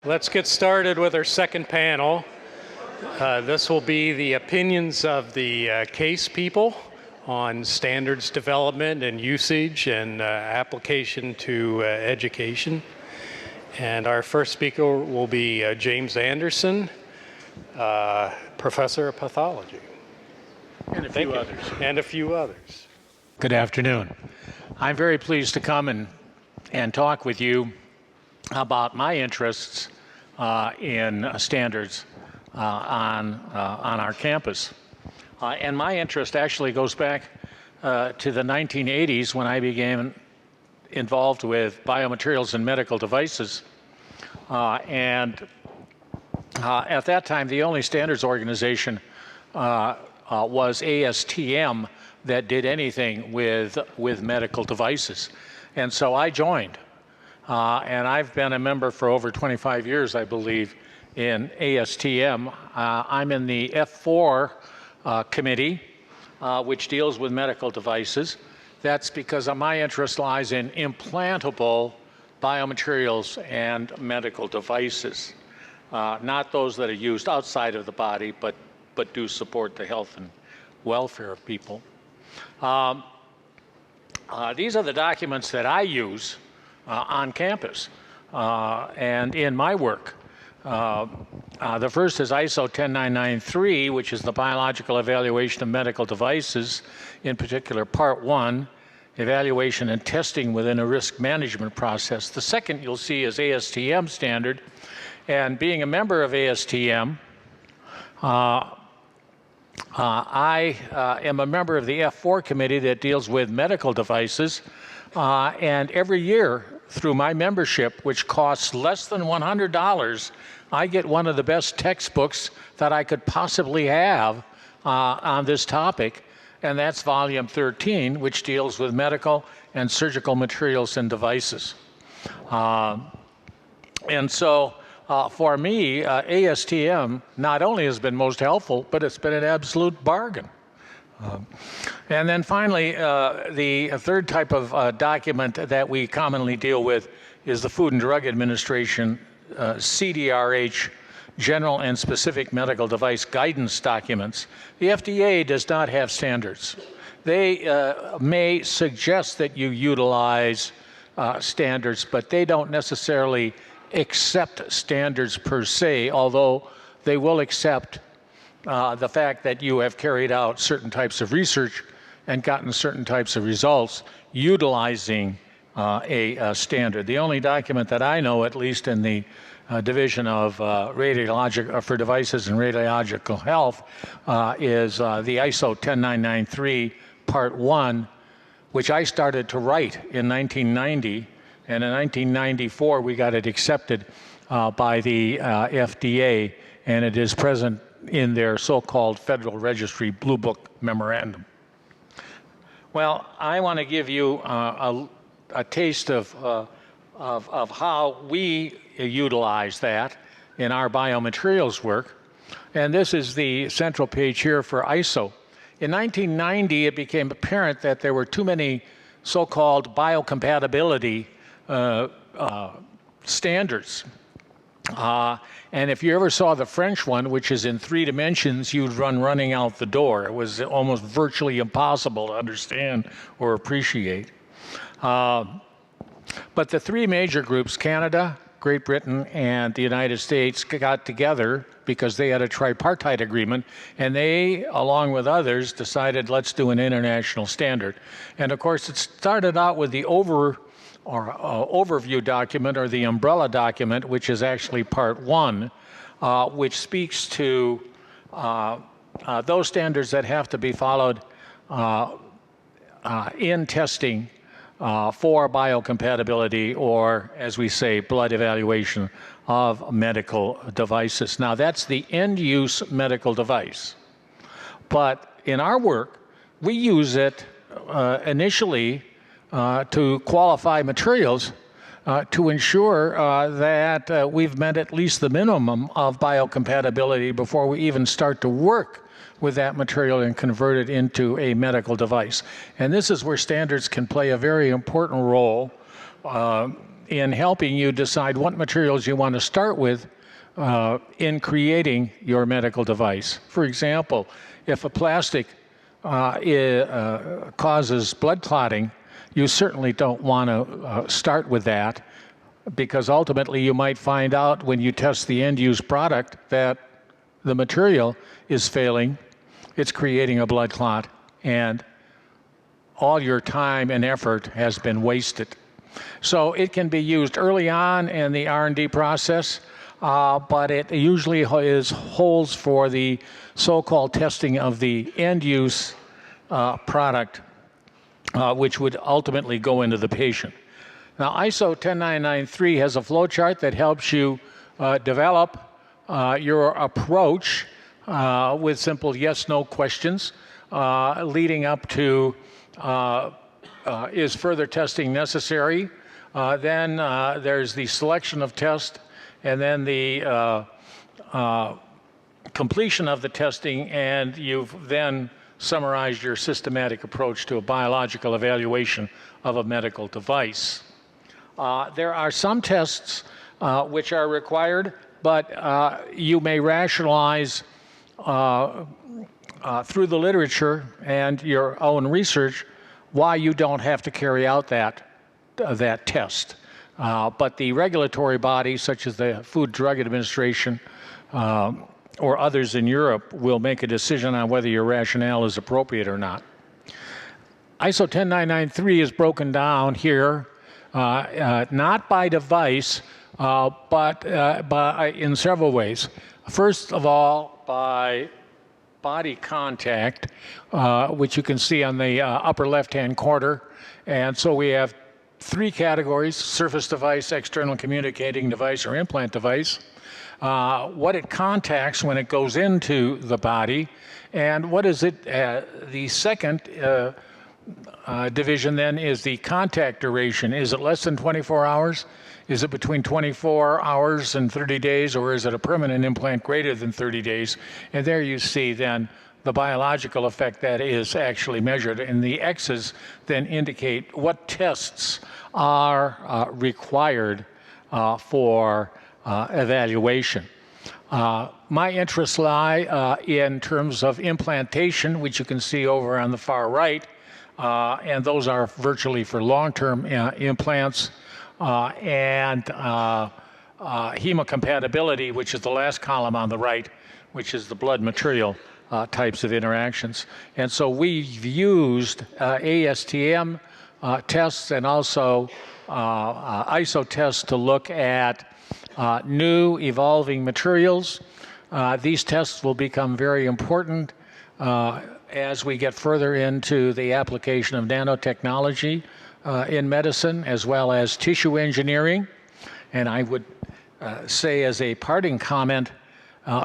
Let's get started with our second panel. This will be the opinions of the case people on standards development and usage and application to education. And our first speaker will be James Anderson, professor of pathology. And a few others. And a few others. Good afternoon. I'm very pleased to come and talk with you about my interests in standards on our campus. And my interest actually goes back to the 1980s when I became involved with biomaterials and medical devices. And at that time, the only standards organization was ASTM that did anything with medical devices. And so I joined. And I've been a member for over 25 years, I believe, in ASTM. I'm in the F4 committee, which deals with medical devices. That's because my interest lies in implantable biomaterials and medical devices, not those that are used outside of the body, but do support the health and welfare of people. These are the documents that I use on campus and in my work. The first is ISO 10993, which is the biological evaluation of medical devices, in particular Part 1, evaluation and testing within a risk management process. The second you'll see is ASTM standard, and being a member of ASTM, I am a member of the F4 committee that deals with medical devices, and every year through my membership, which costs less than $100, I get one of the best textbooks that I could possibly have on this topic, and that's volume 13, which deals with medical and surgical materials and devices. And so for me, ASTM not only has been most helpful, but it's been an absolute bargain. And then finally, the third type of document that we commonly deal with is the Food and Drug Administration CDRH, General and Specific Medical Device Guidance documents. The FDA does not have standards. They may suggest that you utilize standards, but they don't necessarily accept standards per se, although they will accept the fact that you have carried out certain types of research and gotten certain types of results utilizing a standard. The only document that I know, at least in the division of radiologic for devices and radiological health, is the ISO 10993 Part 1, which I started to write in 1990, and in 1994 we got it accepted by the FDA, and it is present in their so-called Federal Registry Blue Book Memorandum. Well, I want to give you a taste of how we utilize that in our biomaterials work, and this is the central page here for ISO. In 1990, it became apparent that there were too many so-called biocompatibility standards. And if you ever saw the French one, which is in 3 dimensions, you'd run running out the door. It was almost virtually impossible to understand or appreciate. But the 3 major groups, Canada, Great Britain, and the United States, got together because they had a tripartite agreement, and they, along with others, decided let's do an international standard. And of course, it started out with the overview document, or the umbrella document, which is actually Part 1, which speaks to those standards that have to be followed in testing for biocompatibility, or, as we say, blood evaluation of medical devices. Now, that's the end-use medical device. But in our work, we use it initially to qualify materials to ensure that we've met at least the minimum of biocompatibility before we even start to work with that material and convert it into a medical device. And this is where standards can play a very important role in helping you decide what materials you want to start with in creating your medical device. For example, if a plastic causes blood clotting, you certainly don't want to start with that, because ultimately you might find out when you test the end-use product that the material is failing, it's creating a blood clot, and all your time and effort has been wasted. So it can be used early on in the R&D process, but it usually holds for the so-called testing of the end-use product, which would ultimately go into the patient. Now, ISO 10993 has a flow chart that helps you develop your approach with simple yes/no questions, leading up to is further testing necessary? Then there's the selection of test, and then the completion of the testing, and you've then summarized your systematic approach to a biological evaluation of a medical device. There are some tests which are required, but you may rationalize through the literature and your own research why you don't have to carry out that test. But the regulatory bodies, such as the Food and Drug Administration or others in Europe, will make a decision on whether your rationale is appropriate or not. ISO 10993 is broken down here, not by device, but in several ways. First of all, by body contact, which you can see on the upper left-hand corner. And so we have three categories: surface device, external communicating device, or implant device. What it contacts when it goes into the body, and what is it? The second division then is the contact duration. Is it less than 24 hours? Is it between 24 hours and 30 days, or is it a permanent implant greater than 30 days? And there you see then the biological effect that is actually measured. And the X's then indicate what tests are required for evaluation. My interests lie in terms of implantation, which you can see over on the far right, and those are virtually for long-term implants, and hemocompatibility, which is the last column on the right, which is the blood material types of interactions. And so we've used ASTM tests and also ISO tests to look at new evolving materials. These tests will become very important as we get further into the application of nanotechnology in medicine, as well as tissue engineering. And I would say, as a parting comment,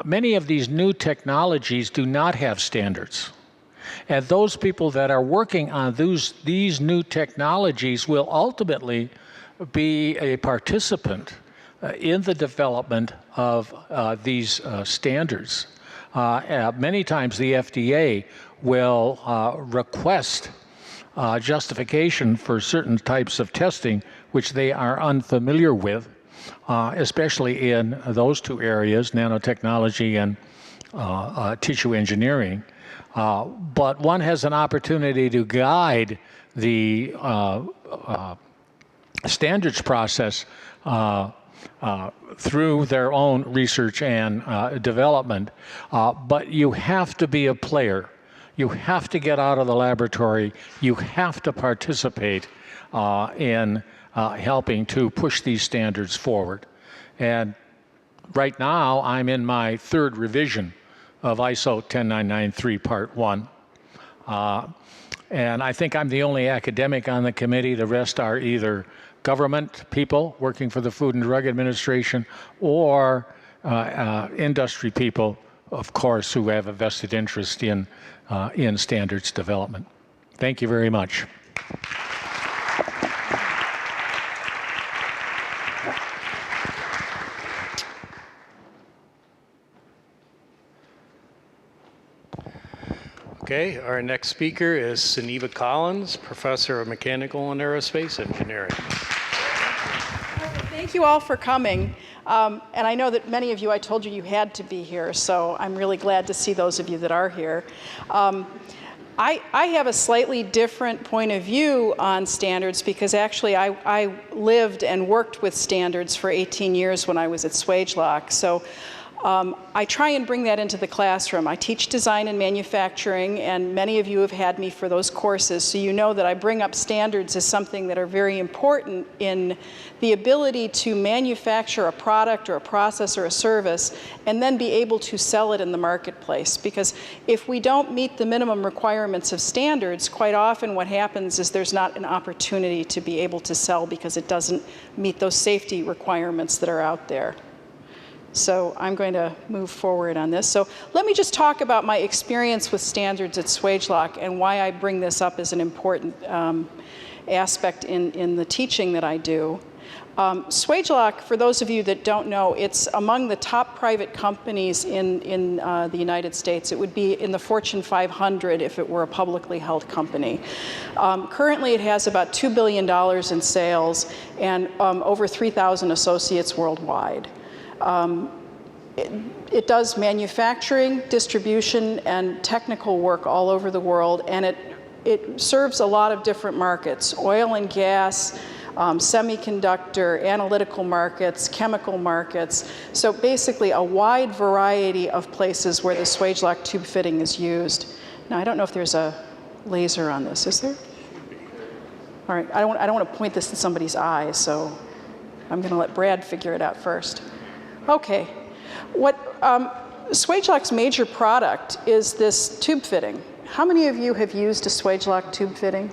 many of these new technologies do not have standards. And those people that are working on these new technologies will ultimately be a participant in the development of these standards. Many times the FDA will request justification for certain types of testing which they are unfamiliar with, especially in those two areas, nanotechnology and tissue engineering. But one has an opportunity to guide the standards process through their own research and development. But you have to be a player. You have to get out of the laboratory. You have to participate in helping to push these standards forward. And right now, I'm in my third revision of ISO 10993 Part 1. And I think I'm the only academic on the committee. The rest are either government people working for the Food and Drug Administration or industry people, of course, who have a vested interest in standards development. Thank you very much. Okay, our next speaker is Sunniva Collins, Professor of Mechanical and Aerospace Engineering. Thank you all for coming. And I know that many of you, I told you you had to be here, so I'm really glad to see those of you that are here. I have a slightly different point of view on standards because actually I lived and worked with standards for 18 years when I was at Swagelok. So I try and bring that into the classroom. I teach design and manufacturing, and many of you have had me for those courses, so you know that I bring up standards as something that are very important in the ability to manufacture a product or a process or a service and then be able to sell it in the marketplace. Because if we don't meet the minimum requirements of standards, quite often what happens is there's not an opportunity to be able to sell because it doesn't meet those safety requirements that are out there. So I'm going to move forward on this. So let me just talk about my experience with standards at Swagelok and why I bring this up as an important aspect in the teaching that I do. Swagelok, for those of you that don't know, it's among the top private companies in the United States. It would be in the Fortune 500 if it were a publicly held company. Currently, it has about $2 billion in sales and over 3,000 associates worldwide. It does manufacturing, distribution, and technical work all over the world, and it serves a lot of different markets: oil and gas, semiconductor, analytical markets, chemical markets. So basically a wide variety of places where the Swagelok tube fitting is used. Now, I don't know if there's a laser on this, is there? All right, I don't want to point this in somebody's eyes, so I'm going to let Brad figure it out first. Okay, Swagelok's major product is this tube fitting. How many of you have used a Swagelok tube fitting?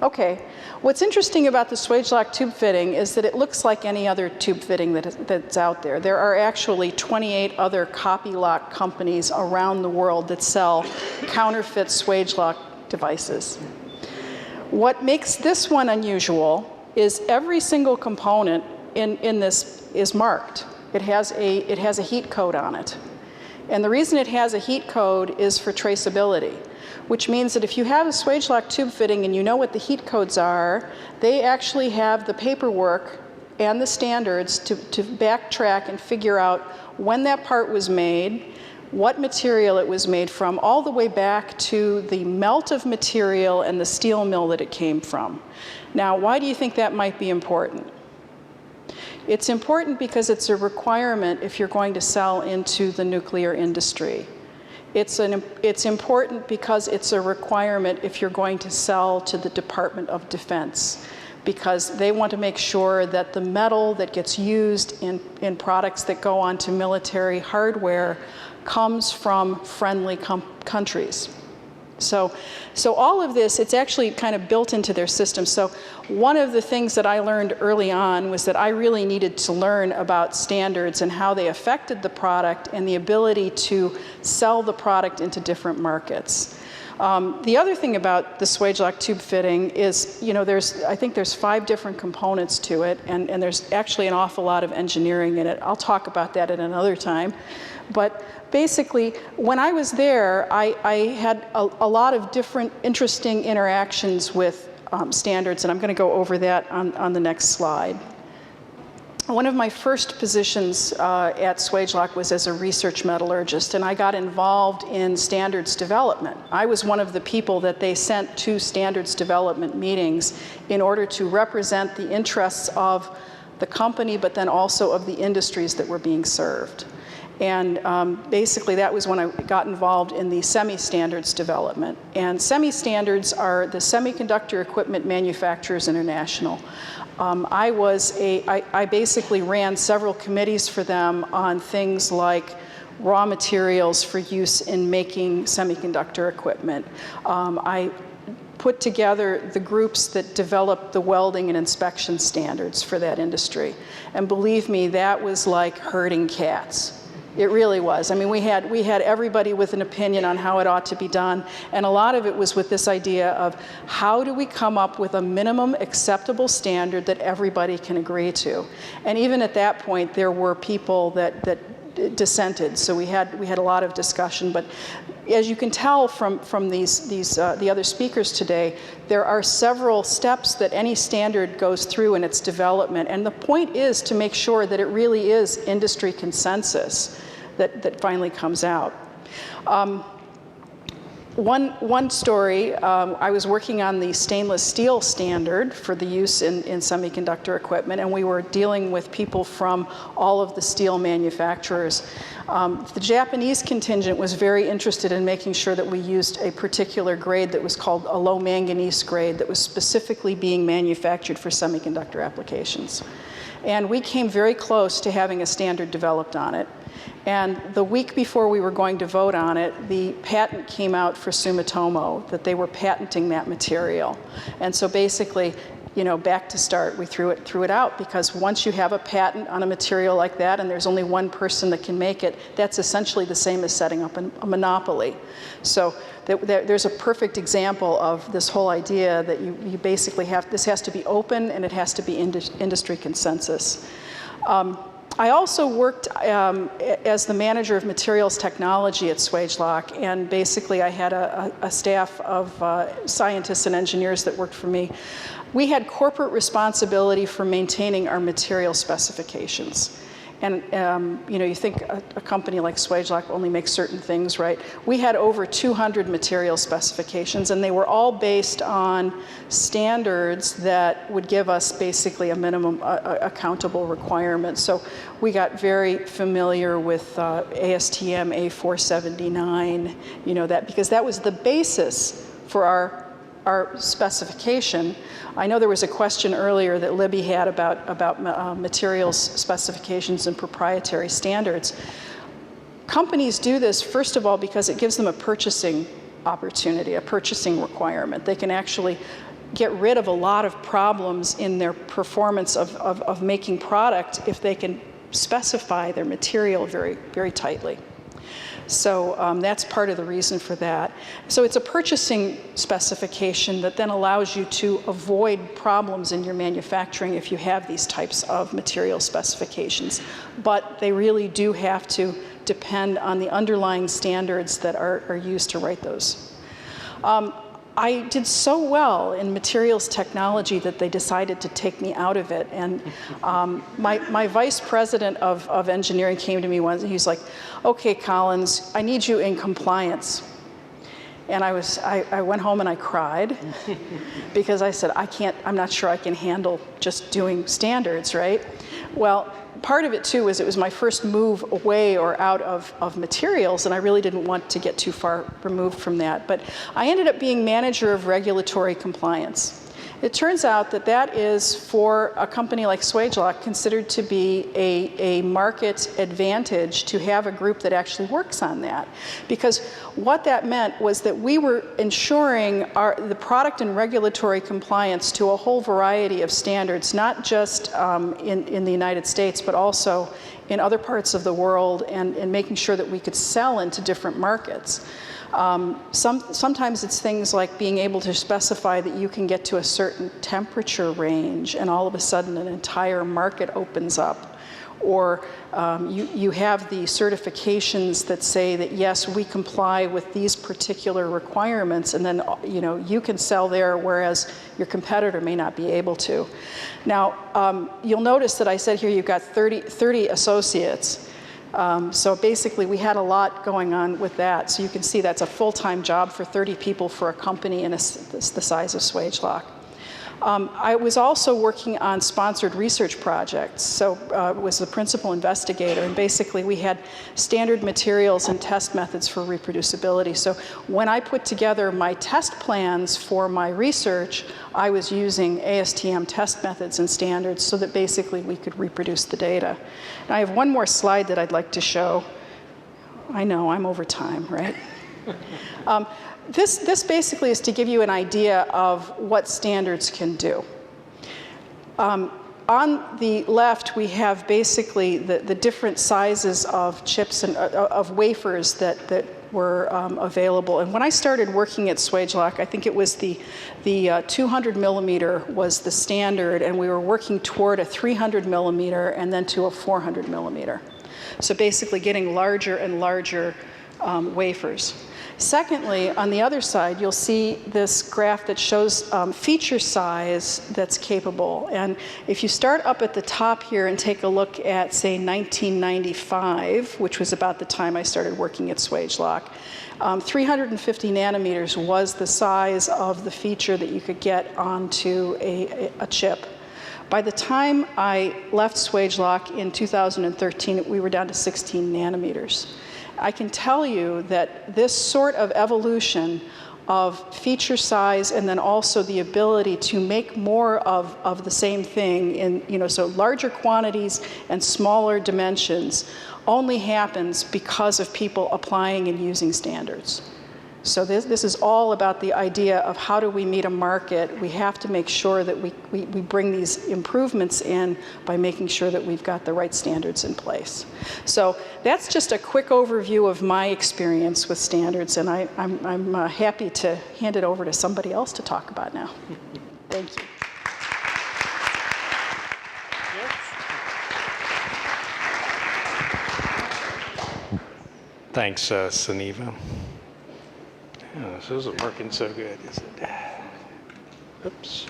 Okay, what's interesting about the Swagelok tube fitting is that it looks like any other tube fitting that's out there. There are actually 28 other copy lock companies around the world that sell counterfeit Swagelok devices. What makes this one unusual is every single component in this is marked. It has a heat code on it. And the reason it has a heat code is for traceability, which means that if you have a Swagelok tube fitting and you know what the heat codes are, they actually have the paperwork and the standards to backtrack and figure out when that part was made, what material it was made from, all the way back to the melt of material and the steel mill that it came from. Now, why do you think that might be important? It's important because it's a requirement if you're going to sell into the nuclear industry. It's important because it's a requirement if you're going to sell to the Department of Defense, because they want to make sure that the metal that gets used in products that go onto military hardware comes from friendly countries. So all of this, it's actually kind of built into their system. So one of the things that I learned early on was that I really needed to learn about standards and how they affected the product and the ability to sell the product into different markets. The other thing about the Swagelok tube fitting is, you know, I think there's 5 different components to it, and there's actually an awful lot of engineering in it. I'll talk about that at another time. But basically, when I was there, I had a lot of different interesting interactions with standards, and I'm going to go over that on the next slide. One of my first positions at Swagelok was as a research metallurgist, and I got involved in standards development. I was one of the people that they sent to standards development meetings in order to represent the interests of the company, but then also of the industries that were being served. And basically that was when I got involved in the semi-standards development. And semi-standards are the Semiconductor Equipment Manufacturers International. I basically ran several committees for them on things like raw materials for use in making semiconductor equipment. I put together the groups that developed the welding and inspection standards for that industry. And believe me, that was like herding cats. It really was. I mean, we had everybody with an opinion on how it ought to be done, and a lot of it was with this idea of how do we come up with a minimum acceptable standard that everybody can agree to. And even at that point, there were people that dissented. So we had a lot of discussion. But as you can tell from the other speakers today, there are several steps that any standard goes through in its development. And the point is to make sure that it really is industry consensus that finally comes out. One story, I was working on the stainless steel standard for the use in semiconductor equipment, and we were dealing with people from all of the steel manufacturers. The Japanese contingent was very interested in making sure that we used a particular grade that was called a low manganese grade that was specifically being manufactured for semiconductor applications. And we came very close to having a standard developed on it. And the week before we were going to vote on it, the patent came out for Sumitomo that they were patenting that material. And so basically, back to start, we threw it out, because once you have a patent on a material like that and there's only one person that can make it, that's essentially the same as setting up a monopoly. So there's a perfect example of this whole idea that you basically this has to be open and it has to be industry consensus. I also worked as the manager of materials technology at Swagelok, and basically I had a staff of scientists and engineers that worked for me. We had corporate responsibility for maintaining our material specifications. And you think a company like Swagelok only makes certain things, right? We had over 200 material specifications, and they were all based on standards that would give us basically a minimum accountable requirement. So we got very familiar with ASTM A479, because that was the basis for our specification. I know there was a question earlier that Libby had about materials specifications and proprietary standards. Companies do this, first of all, because it gives them a purchasing opportunity, a purchasing requirement. They can actually get rid of a lot of problems in their performance of making product if they can specify their material very, very tightly. So that's part of the reason for that. So it's a purchasing specification that then allows you to avoid problems in your manufacturing if you have these types of material specifications. But they really do have to depend on the underlying standards that are used to write those. I did so well in materials technology that they decided to take me out of it. And my vice president of engineering came to me once, and he's like, "Okay, Collins, I need you in compliance." And I went home and I cried because I said, I'm not sure I can handle just doing standards, right? Well, part of it too was it was my first move away or out of materials, and I really didn't want to get too far removed from that. But I ended up being manager of regulatory compliance. It turns out that is, for a company like Swagelok, considered to be a market advantage to have a group that actually works on that. Because what that meant was that we were ensuring the product and regulatory compliance to a whole variety of standards, not just in the United States, but also in other parts of the world, and making sure that we could sell into different markets. Sometimes it's things like being able to specify that you can get to a certain temperature range and all of a sudden an entire market opens up. Or you have the certifications that say that, yes, we comply with these particular requirements, and then you can sell there, whereas your competitor may not be able to. Now, you'll notice that I said here you've got 30 associates. So basically, we had a lot going on with that. So you can see that's a full-time job for 30 people for a company the size of Swagelok. I was also working on sponsored research projects. So was the principal investigator, and basically we had standard materials and test methods for reproducibility. So when I put together my test plans for my research, I was using ASTM test methods and standards so that basically we could reproduce the data. And I have one more slide that I'd like to show. I know, I'm over time, right? This basically is to give you an idea of what standards can do. On the left, we have basically the different sizes of chips and of wafers that were available. And when I started working at Swagelok, I think it was the 200 millimeter was the standard, and we were working toward a 300 millimeter and then to a 400 millimeter. So basically getting larger and larger wafers. Secondly, on the other side, you'll see this graph that shows feature size that's capable. And if you start up at the top here and take a look at, say, 1995, which was about the time I started working at Swagelok, 350 nanometers was the size of the feature that you could get onto a chip. By the time I left Swagelok in 2013, we were down to 16 nanometers. I can tell you that this sort of evolution of feature size and then also the ability to make more of the same thing in, so larger quantities and smaller dimensions only happens because of people applying and using standards. So this is all about the idea of how do we meet a market. We have to make sure that we bring these improvements in by making sure that we've got the right standards in place. So that's just a quick overview of my experience with standards, and I'm happy to hand it over to somebody else to talk about now. Thank you. Thanks, Sunniva. Oh, this isn't working so good, is it? Oops.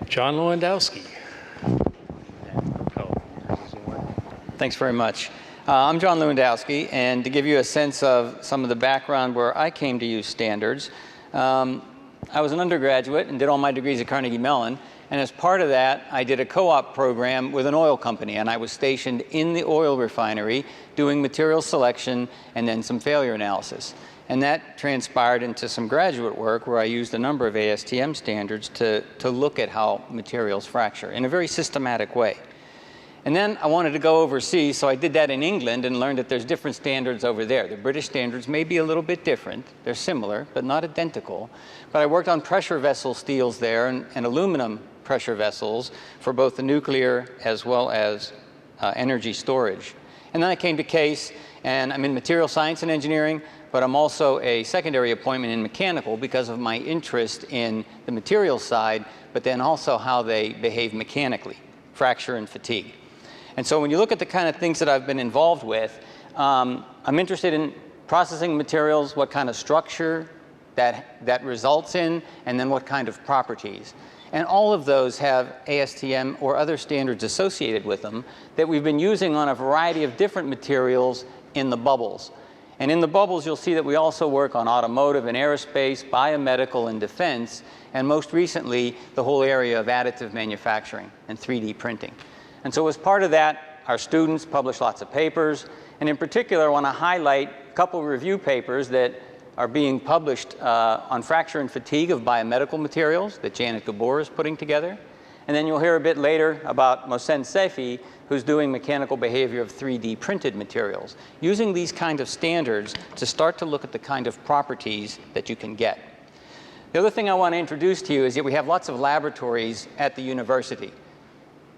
John Lewandowski. Thanks very much. I'm John Lewandowski, and to give you a sense of some of the background where I came to use standards, I was an undergraduate and did all my degrees at Carnegie Mellon, and as part of that, I did a co-op program with an oil company, and I was stationed in the oil refinery doing material selection and then some failure analysis. And that transpired into some graduate work where I used a number of ASTM standards to look at how materials fracture in a very systematic way. And then I wanted to go overseas, so I did that in England and learned that there's different standards over there. The British standards may be a little bit different. They're similar, but not identical. But I worked on pressure vessel steels there and aluminum pressure vessels for both the nuclear as well as energy storage. And then I came to CASE, and I'm in material science and engineering, but I'm also a secondary appointment in mechanical because of my interest in the materials side, but then also how they behave mechanically, fracture and fatigue. And so when you look at the kind of things that I've been involved with, I'm interested in processing materials, what kind of structure that results in, and then what kind of properties. And all of those have ASTM or other standards associated with them that we've been using on a variety of different materials in the bubbles. And in the bubbles, you'll see that we also work on automotive and aerospace, biomedical and defense, and most recently, the whole area of additive manufacturing and 3D printing. And so as part of that, our students publish lots of papers, and in particular, I want to highlight a couple of review papers that are being published on fracture and fatigue of biomedical materials that Janet Gabor is putting together. And then you'll hear a bit later about Mohsen Seifi, who's doing mechanical behavior of 3D printed materials, using these kind of standards to start to look at the kind of properties that you can get. The other thing I want to introduce to you is that we have lots of laboratories at the university.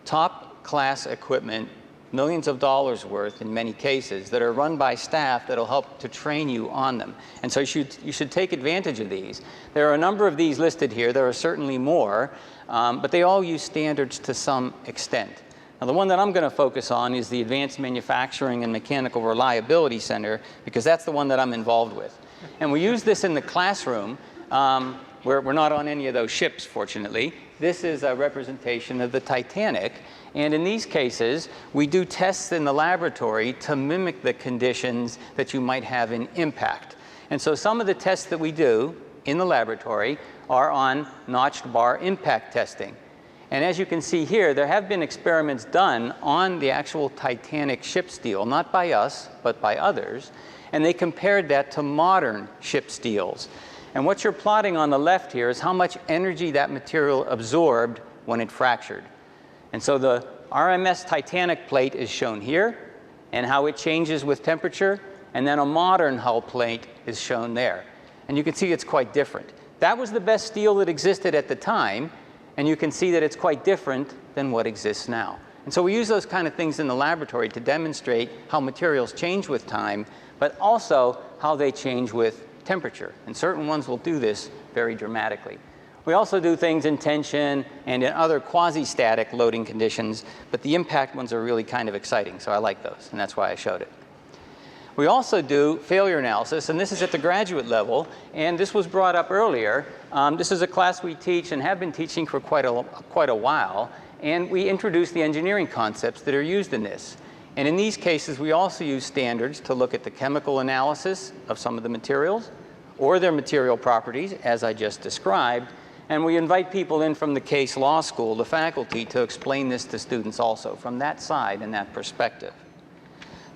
Top class equipment, millions of dollars worth in many cases, that are run by staff that'll help to train you on them. And so you should take advantage of these. There are a number of these listed here. There are certainly more, but they all use standards to some extent. Now, the one that I'm going to focus on is the Advanced Manufacturing and Mechanical Reliability Center, because that's the one that I'm involved with. And we use this in the classroom. We're not on any of those ships, fortunately. This is a representation of the Titanic. And in these cases, we do tests in the laboratory to mimic the conditions that you might have in impact. And so some of the tests that we do in the laboratory are on notched bar impact testing. And as you can see here, there have been experiments done on the actual Titanic ship steel, not by us, but by others, and they compared that to modern ship steels. And what you're plotting on the left here is how much energy that material absorbed when it fractured. And so the RMS Titanic plate is shown here, and how it changes with temperature, and then a modern hull plate is shown there. And you can see it's quite different. That was the best steel that existed at the time, and you can see that it's quite different than what exists now. And so we use those kind of things in the laboratory to demonstrate how materials change with time, but also how they change with temperature. And certain ones will do this very dramatically. We also do things in tension and in other quasi-static loading conditions, but the impact ones are really kind of exciting, so I like those, and that's why I showed it. We also do failure analysis, and this is at the graduate level, and this was brought up earlier. This is a class we teach and have been teaching for quite a while, and we introduce the engineering concepts that are used in this. And in these cases, we also use standards to look at the chemical analysis of some of the materials or their material properties, as I just described. And we invite people in from the Case Law School, the faculty, to explain this to students also from that side and that perspective.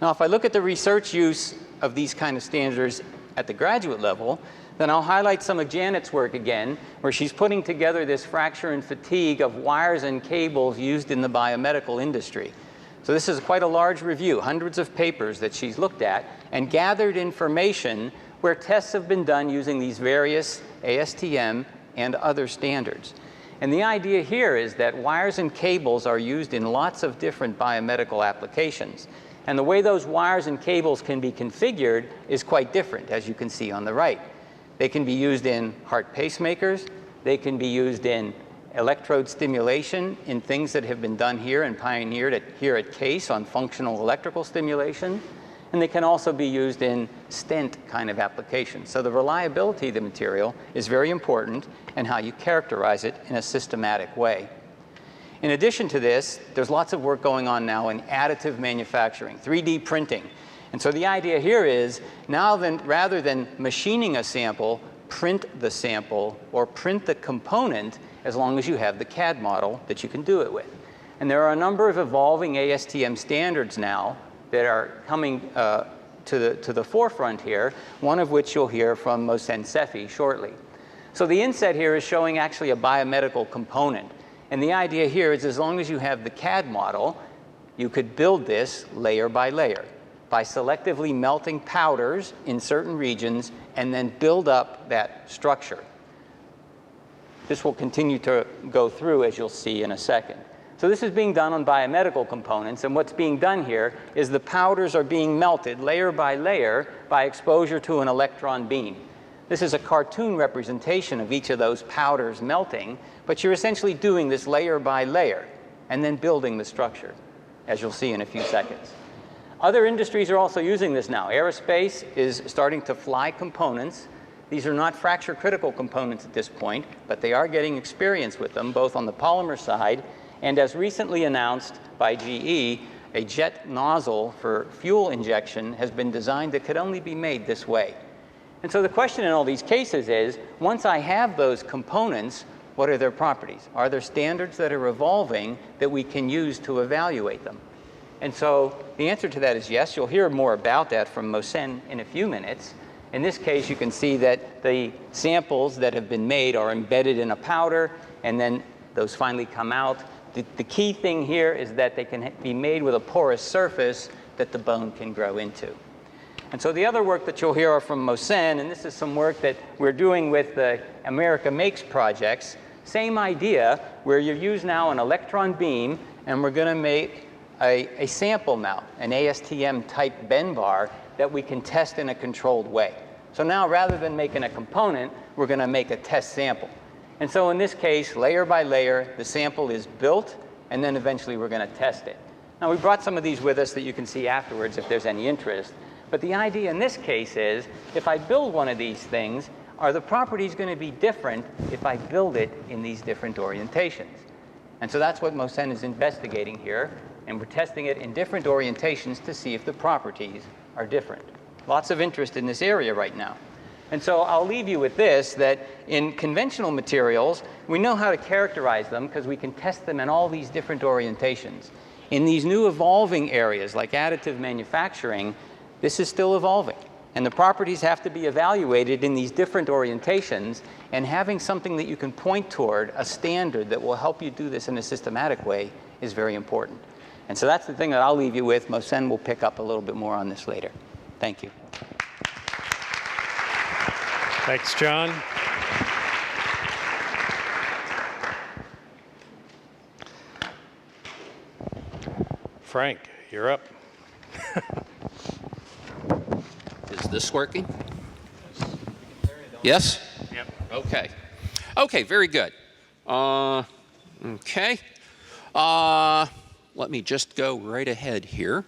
Now, if I look at the research use of these kind of standards at the graduate level, then I'll highlight some of Janet's work again, where she's putting together this fracture and fatigue of wires and cables used in the biomedical industry. So this is quite a large review, hundreds of papers that she's looked at and gathered information where tests have been done using these various ASTM and other standards. And the idea here is that wires and cables are used in lots of different biomedical applications. And the way those wires and cables can be configured is quite different, as you can see on the right. They can be used in heart pacemakers. They can be used in electrode stimulation in things that have been done here and pioneered here at Case on functional electrical stimulation. And they can also be used in stent kind of applications. So the reliability of the material is very important and how you characterize it in a systematic way. In addition to this, there's lots of work going on now in additive manufacturing, 3D printing. And so the idea here is now then, rather than machining a sample, print the sample or print the component as long as you have the CAD model that you can do it with. And there are a number of evolving ASTM standards now that are coming to the forefront here, one of which you'll hear from Mohsen Sefi shortly. So the inset here is showing actually a biomedical component. And the idea here is as long as you have the CAD model, you could build this layer by layer by selectively melting powders in certain regions and then build up that structure. This will continue to go through, as you'll see in a second. So this is being done on biomedical components, and what's being done here is the powders are being melted layer by exposure to an electron beam. This is a cartoon representation of each of those powders melting, but you're essentially doing this layer by layer and then building the structure, as you'll see in a few seconds. Other industries are also using this now. Aerospace is starting to fly components. These are not fracture critical components at this point, but they are getting experience with them, both on the polymer side and, as recently announced by GE, a jet nozzle for fuel injection has been designed that could only be made this way. And so the question in all these cases is, once I have those components, what are their properties? Are there standards that are evolving that we can use to evaluate them? And so the answer to that is yes. You'll hear more about that from Mohsen in a few minutes. In this case, you can see that the samples that have been made are embedded in a powder, and then those finally come out. The key thing here is that they can be made with a porous surface that the bone can grow into. And so the other work that you'll hear are from Mohsen, and this is some work that we're doing with the America Makes projects. Same idea, where you use now an electron beam, and we're going to make a sample now, an ASTM type bend bar that we can test in a controlled way. So now, rather than making a component, we're going to make a test sample. And so in this case, layer by layer, the sample is built, and then eventually we're going to test it. Now, we brought some of these with us that you can see afterwards if there's any interest. But the idea in this case is, if I build one of these things, are the properties going to be different if I build it in these different orientations? And so that's what Mohsen is investigating here, and we're testing it in different orientations to see if the properties are different. Lots of interest in this area right now. And so I'll leave you with this, that in conventional materials, we know how to characterize them because we can test them in all these different orientations. In these new evolving areas, like additive manufacturing, this is still evolving. And the properties have to be evaluated in these different orientations, and having something that you can point toward, a standard that will help you do this in a systematic way, is very important. And so that's the thing that I'll leave you with. Mohsen will pick up a little bit more on this later. Thank you. Thanks, John. Frank, you're up. Is this working? Yes? Yep. Okay. Okay, very good. Okay. Let me just go right ahead here.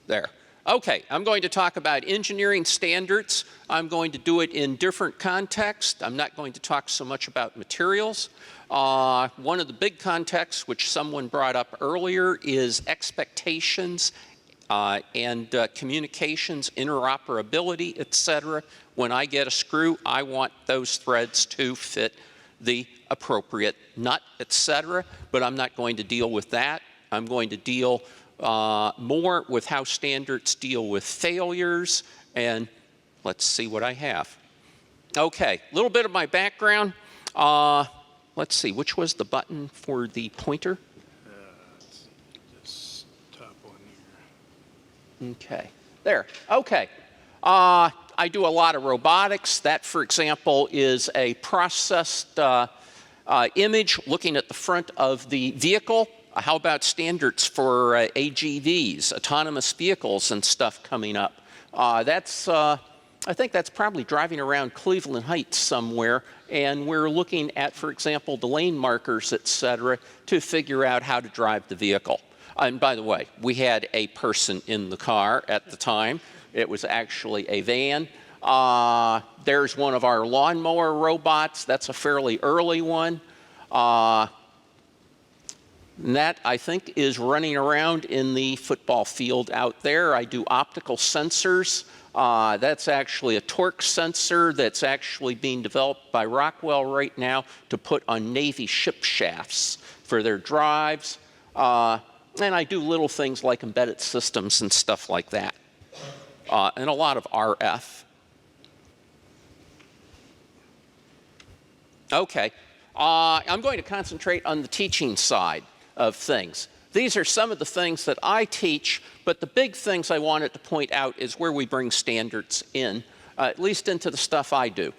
There. Okay, I'm going to talk about engineering standards. I'm going to do it in different contexts. I'm not going to talk so much about materials. One of the big contexts, which someone brought up earlier, is expectations and communications, interoperability, etc. When I get a screw, I want those threads to fit the appropriate nut, etc. But I'm not going to deal with that. I'm going to deal more with how standards deal with failures, and let's see what I have. Okay, a little bit of my background. Let's see, which was the button for the pointer? Let's see, this top one here. Okay, there, okay. I do a lot of robotics. That, for example, is a processed image looking at the front of the vehicle. How about standards for AGVs, autonomous vehicles and stuff coming up? I think that's probably driving around Cleveland Heights somewhere, and we're looking at, for example, the lane markers, et cetera, to figure out how to drive the vehicle. And by the way, we had a person in the car at the time. It was actually a van. There's one of our lawnmower robots. That's a fairly early one. And that, I think, is running around in the football field out there. I do optical sensors. That's actually a torque sensor that's actually being developed by Rockwell right now to put on Navy ship shafts for their drives. And I do little things like embedded systems and stuff like that. And a lot of RF. Okay. I'm going to concentrate on the teaching side of things. These are some of the things that I teach, but the big things I wanted to point out is where we bring standards in, at least into the stuff I do.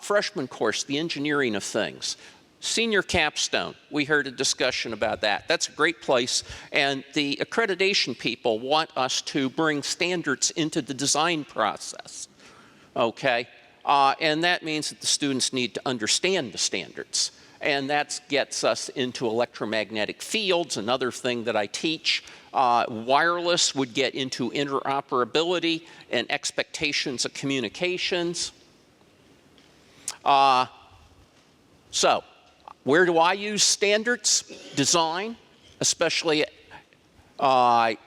Freshman course, the engineering of things. Senior capstone, we heard a discussion about that. That's a great place, and the accreditation people want us to bring standards into the design process, okay? And that means that the students need to understand the standards. And that gets us into electromagnetic fields, another thing that I teach. Wireless would get into interoperability and expectations of communications. So, where do I use standards? Design, especially the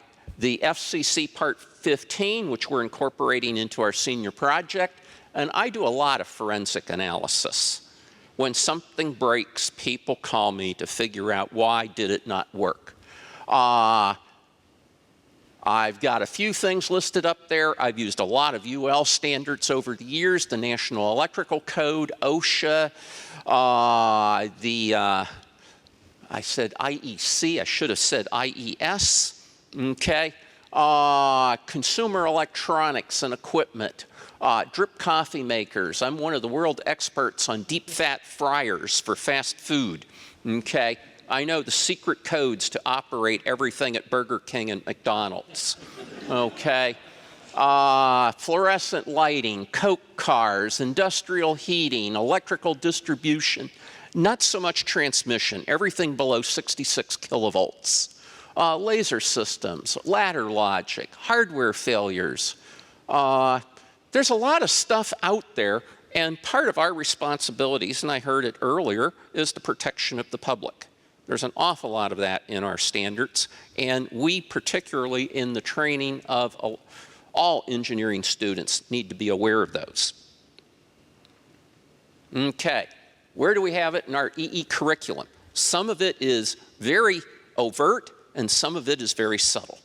FCC Part 15, which we're incorporating into our senior project. And I do a lot of forensic analysis. When something breaks, people call me to figure out why did it not work. I've got a few things listed up there. I've used a lot of UL standards over the years, the National Electrical Code, OSHA, I said IEC, I should have said IES, okay? Consumer electronics and equipment. Drip coffee makers. I'm one of the world experts on deep fat fryers for fast food, okay? I know the secret codes to operate everything at Burger King and McDonald's, okay? Fluorescent lighting, Coke cars, industrial heating, electrical distribution, not so much transmission, everything below 66 kilovolts. Laser systems, ladder logic, hardware failures. There's a lot of stuff out there, and part of our responsibilities, and I heard it earlier, is the protection of the public. There's an awful lot of that in our standards, and we, particularly in the training of all engineering students, need to be aware of those. Okay, where do we have it in our EE curriculum? Some of it is very overt, and some of it is very subtle.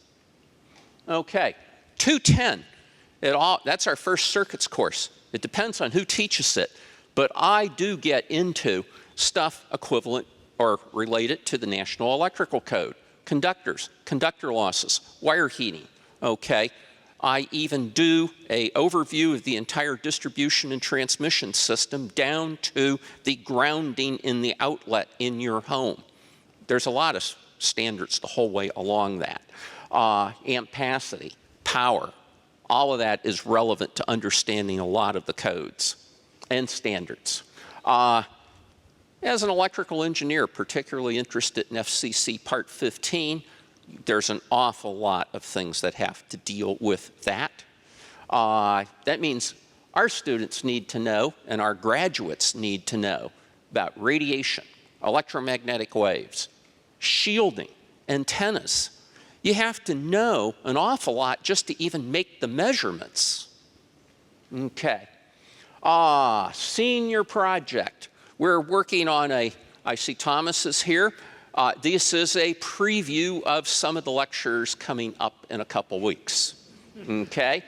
Okay, 210. That's our first circuits course. It depends on who teaches it, but I do get into stuff equivalent or related to the National Electrical Code. Conductors, conductor losses, wire heating, okay? I even do an overview of the entire distribution and transmission system down to the grounding in the outlet in your home. There's a lot of standards the whole way along that. Ampacity, power, All of that is relevant to understanding a lot of the codes and standards. As an electrical engineer, particularly interested in FCC Part 15, there's an awful lot of things that have to deal with that. That means our students need to know, and our graduates need to know, about radiation, electromagnetic waves, shielding, antennas. You have to know an awful lot just to even make the measurements. Okay. Senior project. We're working on I see Thomas is here. This is a preview of some of the lectures coming up in a couple weeks. Okay.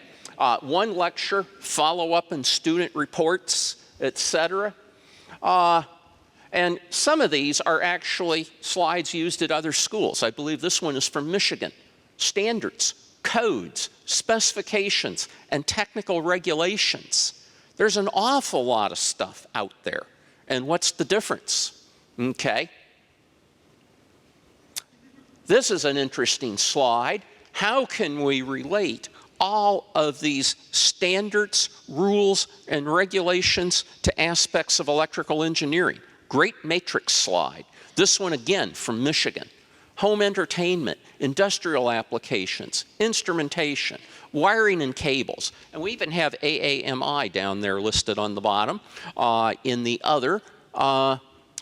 One lecture, follow-up and student reports, etc. And some of these are actually slides used at other schools. I believe this one is from Michigan. Standards, codes, specifications, and technical regulations. There's an awful lot of stuff out there. And what's the difference? Okay. This is an interesting slide. How can we relate all of these standards, rules, and regulations to aspects of electrical engineering? Great matrix slide. This one again from Michigan. Home entertainment, industrial applications, instrumentation, wiring and cables. And we even have AAMI down there listed on the bottom. In the other,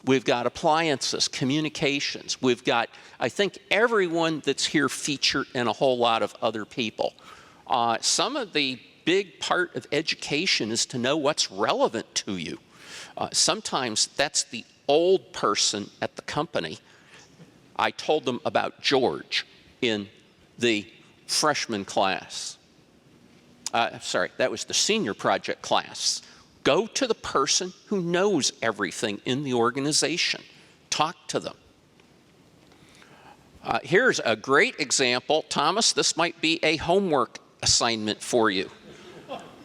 we've got appliances, communications. We've got, I think, everyone that's here featured and a whole lot of other people. Some of the big part of education is to know what's relevant to you. Sometimes that's the old person at the company. I told them about George in the freshman class. Sorry, that was the senior project class. Go to the person who knows everything in the organization. Talk to them. Here's a great example. Thomas, this might be a homework assignment for you.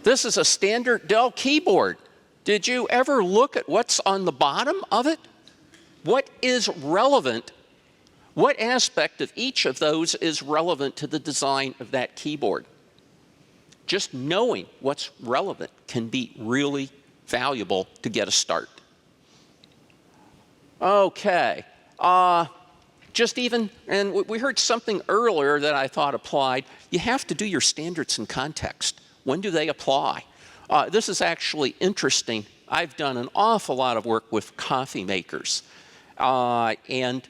This is a standard Dell keyboard. Did you ever look at what's on the bottom of it? What is relevant? What aspect of each of those is relevant to the design of that keyboard? Just knowing what's relevant can be really valuable to get a start. Okay. Just even, and we heard something earlier that I thought applied. You have to do your standards in context. When do they apply? This is actually interesting. I've done an awful lot of work with coffee makers. And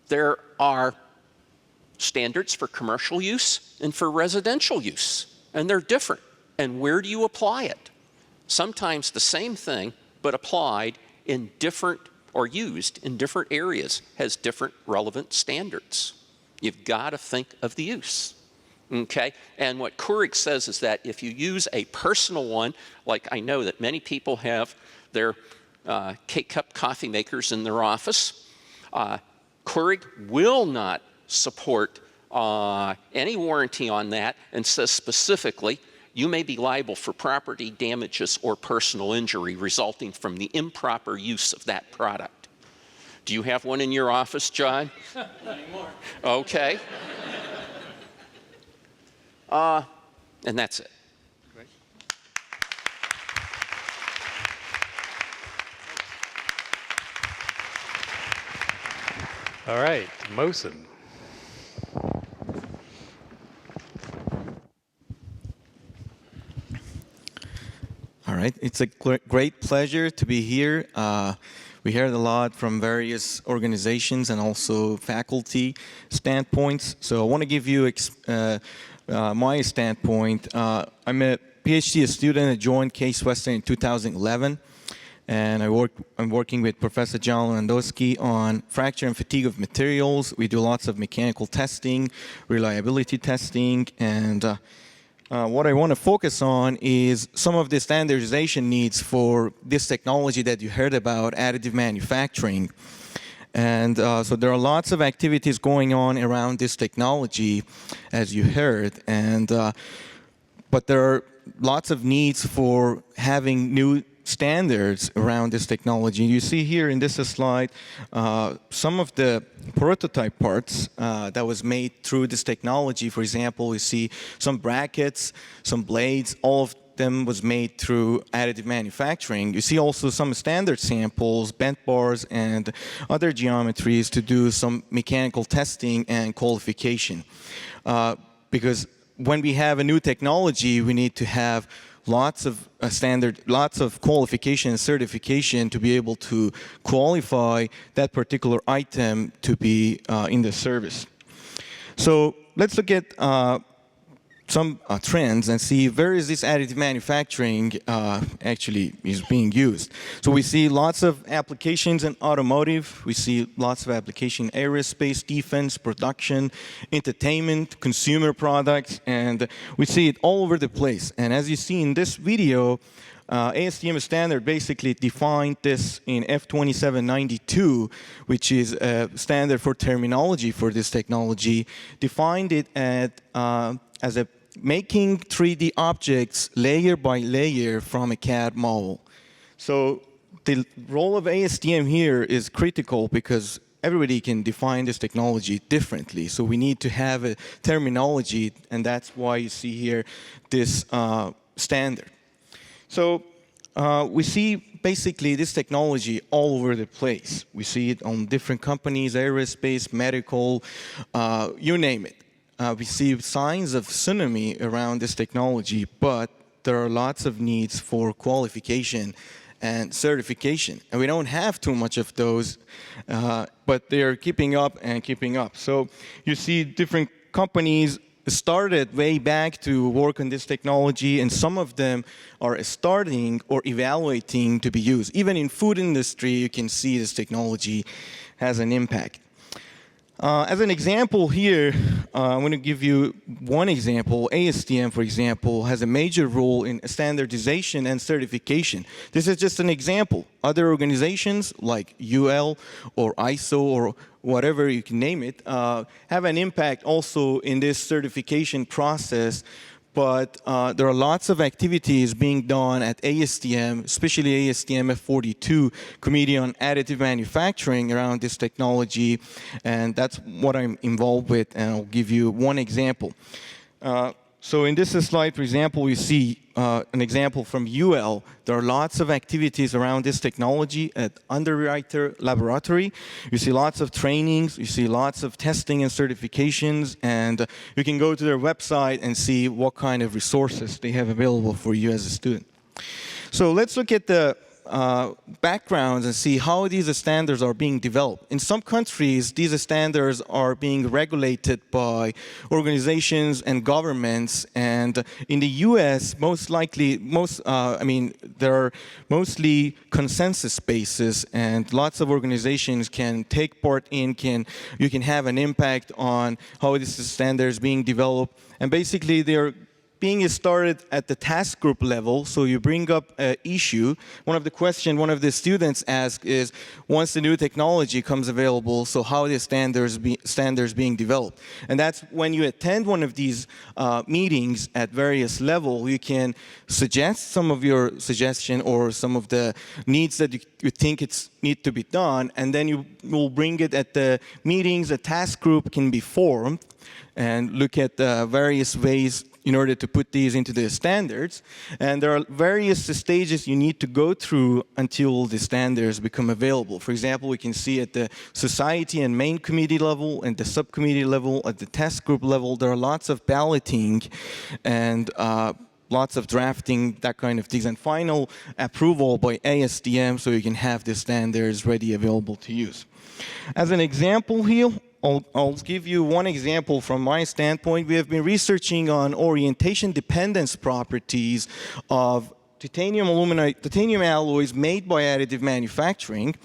there are standards for commercial use and for residential use. And they're different. And where do you apply it? Sometimes the same thing, but applied in different or used in different areas has different relevant standards. You've got to think of the use. Okay? And what Keurig says is that if you use a personal one, like I know that many people have their K-Cup coffee makers in their office, Keurig will not support any warranty on that and says specifically, you may be liable for property damages or personal injury resulting from the improper use of that product. Do you have one in your office, John? Not anymore. Okay. And that's it. Great. All right, Mosin. All right, it's a great pleasure to be here. We heard a lot from various organizations and also faculty standpoints. So I want to give you my standpoint. I'm a PhD student. I joined Case Western in 2011. And I'm working with Professor John Lewandowski on fracture and fatigue of materials. We do lots of mechanical testing, reliability testing, and what I want to focus on is some of the standardization needs for this technology that you heard about, additive manufacturing. And so there are lots of activities going on around this technology, as you heard. And but there are lots of needs for having new standards around this technology. You see here in this slide some of the prototype parts that was made through this technology. For example, we see some brackets, some blades, all of them was made through additive manufacturing. You see also some standard samples, bent bars, and other geometries to do some mechanical testing and qualification. Because when we have a new technology, we need to have lots of lots of qualification and certification to be able to qualify that particular item to be in the service. So let's look at some trends and see where is this additive manufacturing actually is being used. So we see lots of applications in automotive. We see lots of application in aerospace, defense, production, entertainment, consumer products, and we see it all over the place. And as you see in this video, ASTM standard basically defined this in F2792, which is a standard for terminology for this technology, defined it as a making 3D objects layer by layer from a CAD model. So the role of ASTM here is critical because everybody can define this technology differently. So we need to have a terminology, and that's why you see here this standard. So we see basically this technology all over the place. We see it on different companies, aerospace, medical, you name it. We see signs of tsunami around this technology, but there are lots of needs for qualification and certification. And we don't have too much of those, but they're keeping up and keeping up. So you see different companies started way back to work on this technology, and some of them are starting or evaluating to be used. Even in food industry, you can see this technology has an impact. As an example here, I'm going to give you one example. ASTM, for example, has a major role in standardization and certification. This is just an example. Other organizations like UL or ISO or whatever you can name it, have an impact also in this certification process. But there are lots of activities being done at ASTM, especially ASTM F42, Committee on Additive Manufacturing, around this technology, and that's what I'm involved with, and I'll give you one example. So in this slide, for example, we see an example from UL. There are lots of activities around this technology at Underwriter Laboratory. You see lots of trainings, you see lots of testing and certifications, and you can go to their website and see what kind of resources they have available for you as a student. So let's look at the backgrounds and see how these standards are being developed. In some countries, these standards are being regulated by organizations and governments, and in the US, most likely, there are mostly consensus bases, and lots of organizations can take part in, you can have an impact on how this standard is being developed, and basically they're being started at the task group level. So you bring up an issue. One of the questions one of the students asked is, once the new technology comes available, so how are the standards being developed? And that's when you attend one of these meetings at various levels, you can suggest some of your suggestion or some of the needs that you think need to be done, and then you will bring it at the meetings. A task group can be formed and look at various ways in order to put these into the standards. And there are various stages you need to go through until the standards become available. For example, we can see at the society and main committee level and the subcommittee level, at the task group level, there are lots of balloting and lots of drafting, that kind of things, and final approval by ASTM so you can have the standards ready available to use. As an example here, I'll give you one example from my standpoint. We have been researching on orientation dependence properties of titanium alloys made by additive manufacturing.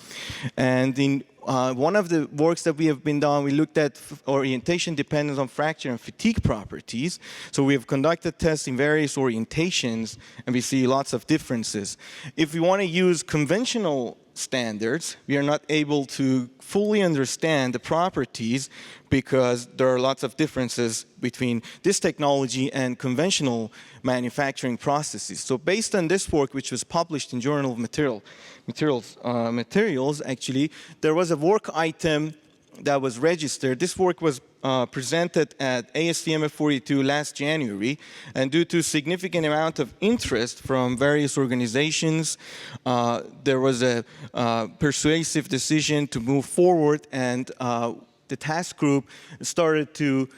And in one of the works that we have been done, we looked at orientation dependence on fracture and fatigue properties. So we have conducted tests in various orientations, and we see lots of differences. If we want to use conventional standards, we are not able to fully understand the properties because there are lots of differences between this technology and conventional manufacturing processes. So based on this work, which was published in Journal of Materials, actually, there was a work item that was registered. This work was presented at ASTM 42 last January, and due to significant amount of interest from various organizations, there was a persuasive decision to move forward, and the task group started to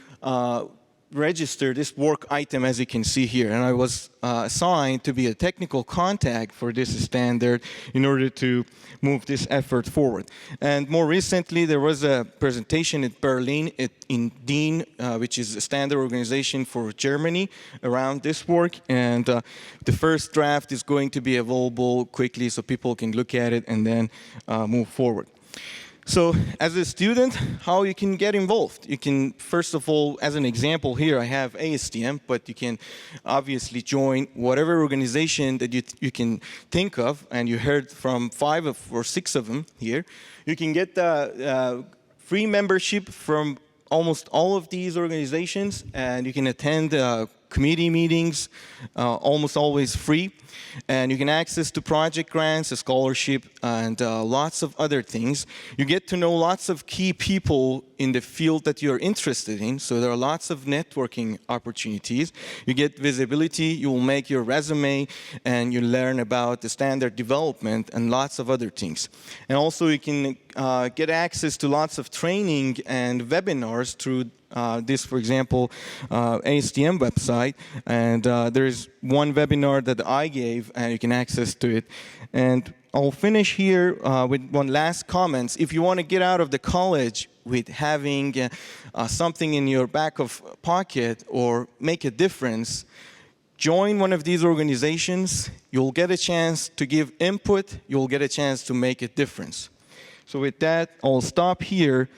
register this work item, as you can see here. And I was assigned to be a technical contact for this standard in order to move this effort forward. And more recently, there was a presentation in Berlin in DIN, which is a standard organization for Germany, around this work. And the first draft is going to be available quickly so people can look at it and then move forward. So as a student, how you can get involved? You can, first of all, as an example here, I have ASTM, but you can obviously join whatever organization that you can think of, and you heard from 5 or 6 of them here. You can get free membership from almost all of these organizations, and you can attend committee meetings, almost always free. And you can access to project grants, a scholarship, and lots of other things. You get to know lots of key people in the field that you're interested in, so there are lots of networking opportunities. You get visibility, you will make your resume, and you learn about the standard development and lots of other things. And also you can get access to lots of training and webinars through this, for example, ASTM website, and there is one webinar that I gave, and you can access to it. And I'll finish here with one last comment. If you want to get out of the college with having something in your back of pocket or make a difference, join one of these organizations. You'll get a chance to give input. You'll get a chance to make a difference. So with that, I'll stop here.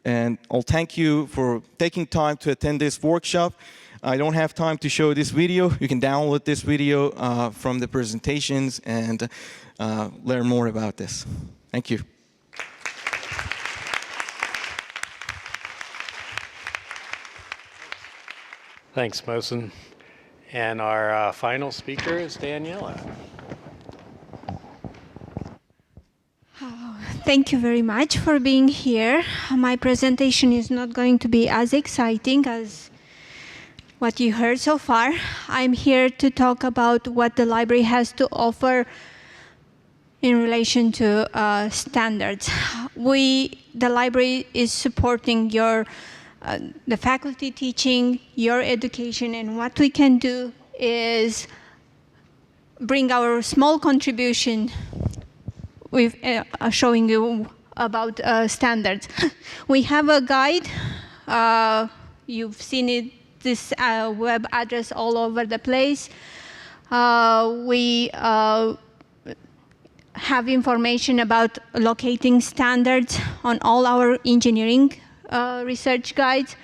And I'll thank you for taking time to attend this workshop. I don't have time to show this video. You can download this video from the presentations and learn more about this. Thank you. Thanks, Mohsen. And our final speaker is Daniela. Thank you very much for being here. My presentation is not going to be as exciting as what you heard so far. I'm here to talk about what the library has to offer in relation to standards. The library is supporting the faculty teaching, your education, and what we can do is bring our small contribution with showing you about standards. We have a guide. You've seen it, this web address all over the place. We have information about locating standards on all our engineering research guides.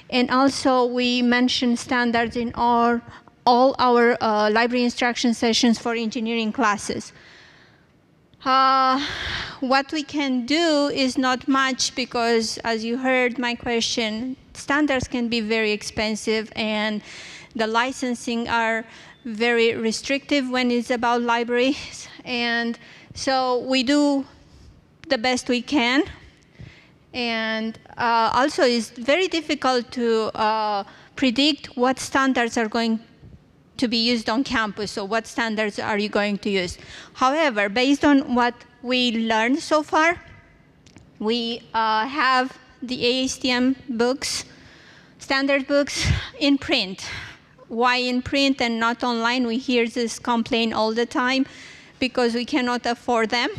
And also we mention standards in all our library instruction sessions for engineering classes. What we can do is not much because, as you heard my question, standards can be very expensive and the licensing are very restrictive when it's about libraries. And so we do the best we can. And also it's very difficult to predict what standards are going to be used on campus, so what standards are you going to use? However, based on what we learned so far, we have the ASTM books, standard books in print. Why in print and not online? We hear this complaint all the time because we cannot afford them.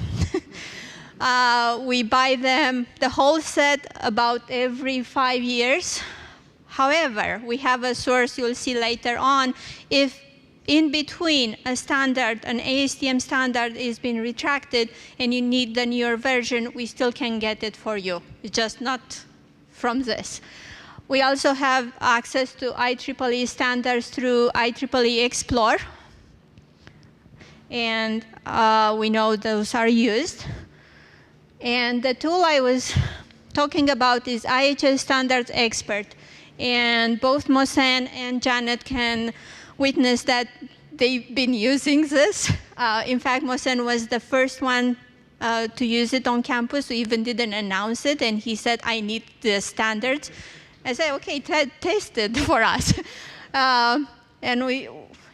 We buy them, the whole set, about every 5 years. However, we have a source you'll see later on. If in between a standard, an ASTM standard is being retracted and you need the newer version, we still can get it for you. It's just not from this. We also have access to IEEE standards through IEEE Explore. And we know those are used. And the tool I was talking about is IHS Standards Expert. And both Mohsen and Janet can witness that they've been using this. In fact, Mohsen was the first one to use it on campus. We even didn't announce it, and he said, I need the standards. I said, okay, test it for us. And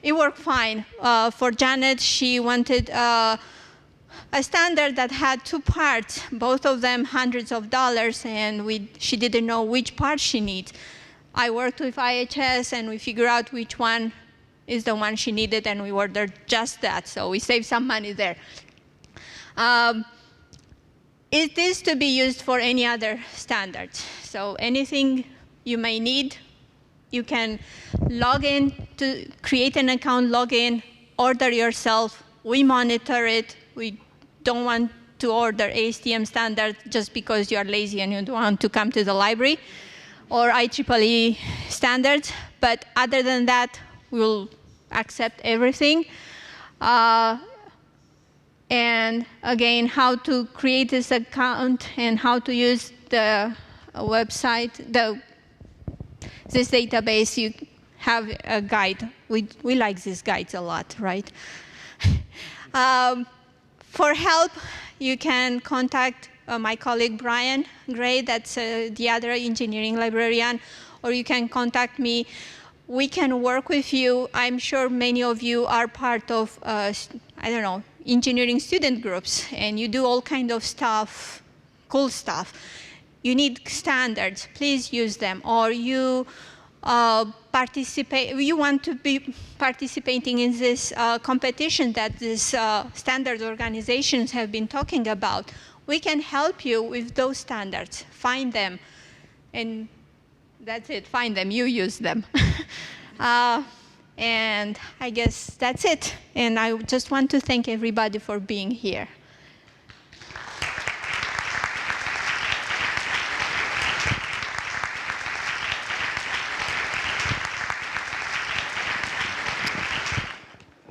it worked fine. For Janet, she wanted a standard that had 2 parts, both of them hundreds of dollars, and she didn't know which part she needs. I worked with IHS, and we figured out which one is the one she needed, and we ordered just that, so we saved some money there. It is to be used for any other standards. So anything you may need, you can log in to create an account, log in, order yourself. We monitor it. We don't want to order ASTM standard just because you are lazy and you don't want to come to the library, or IEEE standards. But other than that, we'll accept everything. And again, how to create this account and how to use the website, this database, you have a guide. We like these guides a lot, right? For help, you can contact my colleague Brian Gray, that's the other engineering librarian, or you can contact me. We can work with you. I'm sure many of you are part of, I don't know, engineering student groups, and you do all kind of stuff, cool stuff. You need standards, please use them. Or you you want to be participating in this competition that these standards organizations have been talking about. We can help you with those standards, find them, and that's it, find them, you use them. And I guess that's it. And I just want to thank everybody for being here.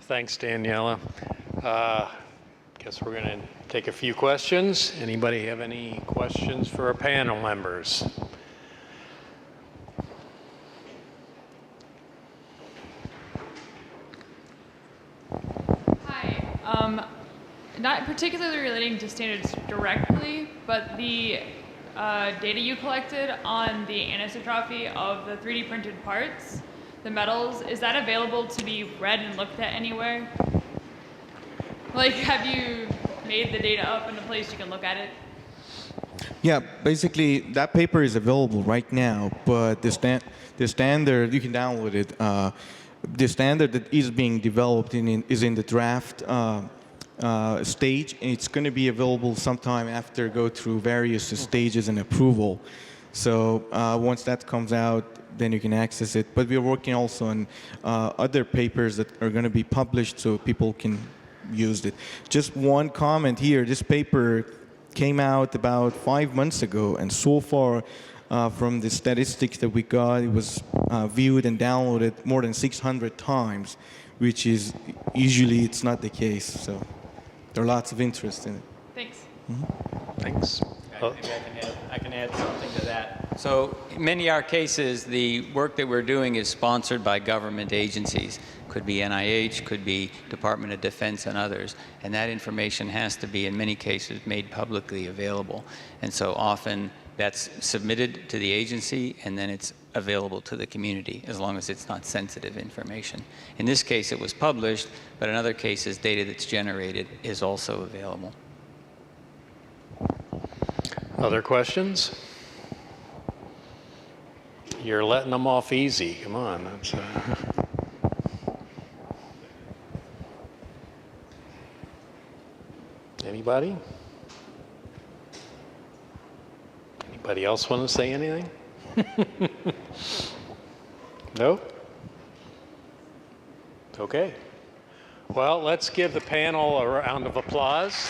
Thanks, Daniela. Guess we're going to take a few questions. Anybody have any questions for our panel members? Not particularly relating to standards directly, but the data you collected on the anisotropy of the 3D printed parts, the metals, is that available to be read and looked at anywhere? Like, have you made the data up in a place you can look at it? Yeah, basically that paper is available right now, but the standard, you can download it. The standard that is being developed is in the draft stage. It's going to be available sometime after go through various stages and approval. So once that comes out, then you can access it. But we're working also on other papers that are going to be published so people can use it. Just one comment here. This paper came out about 5 months ago, and so far from the statistics that we got, it was viewed and downloaded more than 600 times, which is usually it's not the case. So there are lots of interest in it. Thanks. Mm-hmm. Thanks. Maybe I can add something to that. So in many of our cases, the work that we're doing is sponsored by government agencies. Could be NIH, could be Department of Defense and others. And that information has to be, in many cases, made publicly available. And so often that's submitted to the agency, and then it's available to the community, as long as it's not sensitive information. In this case, it was published, but in other cases, data that's generated is also available. Other questions? You're letting them off easy. Come on. That's, anybody? Anybody else want to say anything? No? Okay. Well, let's give the panel a round of applause.